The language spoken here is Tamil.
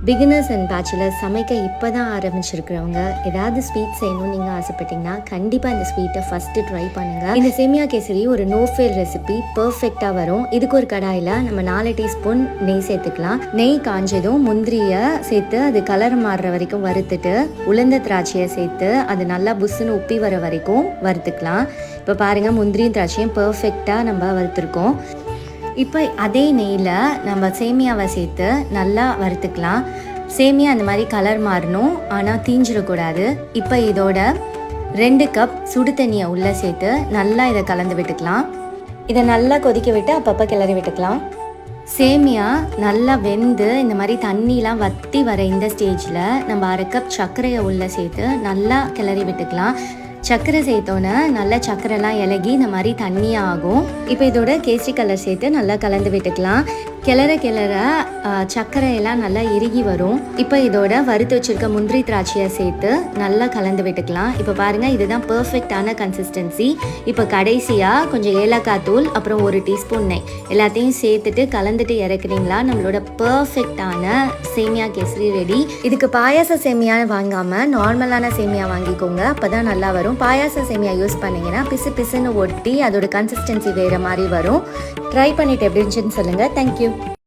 பிகினர்ஸ் அண்ட் பேச்சுலர்ஸ் சமைக்க இப்போ தான் ஆரம்பிச்சிருக்கிறவங்க ஏதாவது ஸ்வீட் செய்யணும்னு நீங்கள் ஆசைப்பட்டீங்கன்னா கண்டிப்பாக இந்த ஸ்வீட்டை ஃபஸ்ட்டு ட்ரை பண்ணுங்கள். இந்த சேமியா கேசரி ஒரு நோ ஃபெயில் ரெசிபி பர்ஃபெக்டாக வரும். இதுக்கு ஒரு கடாயில் நம்ம 4 டீஸ்பூன் நெய் சேர்த்துக்கலாம். நெய் காஞ்சதும் முந்திரியை சேர்த்து அது கலர் மாறுற வரைக்கும் வறுத்துட்டு உளுந்த திராட்சையை சேர்த்து அது நல்லா புஷ்ஷுன்னு உப்பி வர வரைக்கும் வறுத்துக்கலாம். இப்போ பாருங்கள், முந்திரியும் திராட்சையும் பர்ஃபெக்டாக நம்ம வறுத்துருக்கோம். இப்போ அதே நெய்யில் நம்ம சேமியாவை சேர்த்து நல்லா வறுத்துக்கலாம். சேமியா அந்த மாதிரி கலர் மாறணும், ஆனால் தீஞ்சிடக்கூடாது. இப்போ இதோட 2 கப் சுடு தண்ணியை உள்ளே சேர்த்து நல்லா இதை கலந்து விட்டுக்கலாம். இதை நல்லா கொதிக்க விட்டு அப்பப்போ கிளறி விட்டுக்கலாம். சேமியா நல்லா வெந்து இந்த மாதிரி தண்ணிலாம் வற்றி வர இந்த ஸ்டேஜில் நம்ம 1/2 கப் சர்க்கரையை உள்ளே சேர்த்து நல்லா கிளறி விட்டுக்கலாம். சர்க்கரை சேர்த்தோன்னே நல்லா சர்க்கரைலாம் இலகி இந்த மாதிரி தண்ணியாக ஆகும். இப்போ இதோட கேசரி கலர் சேர்த்து நல்லா கலந்து விட்டுக்கலாம். கிளற சர்க்கரையெல்லாம் நல்லா இறுகி வரும். இப்போ இதோட வறுத்து வச்சிருக்க முந்திரி திராட்சையை சேர்த்து நல்லா கலந்து விட்டுக்கலாம். இப்போ பாருங்கள், இதுதான் பர்ஃபெக்டான கன்சிஸ்டன்சி. இப்போ கடைசியாக கொஞ்சம் ஏலக்காய் தூள் அப்புறம் 1 டீஸ்பூன் நெய் எல்லாத்தையும் சேர்த்துட்டு கலந்துட்டு இறக்குறீங்களா, நம்மளோட பர்ஃபெக்டான சேமியா கேசரி ரெடி. இதுக்கு பாயாச சேமியா வாங்காமல் நார்மலான சேமியா வாங்கிக்கோங்க, அப்போ தான் நல்லா வரும். பாயாச சேமியா யூஸ் பண்ணிங்கன்னா பிசு பிசுன்னு ஒட்டி அதோட கன்சிஸ்டன்சி வேறு மாதிரி வரும். ட்ரை பண்ணிவிட்டு எப்படி இருந்துச்சுன்னு சொல்லுங்கள். தேங்க்யூ.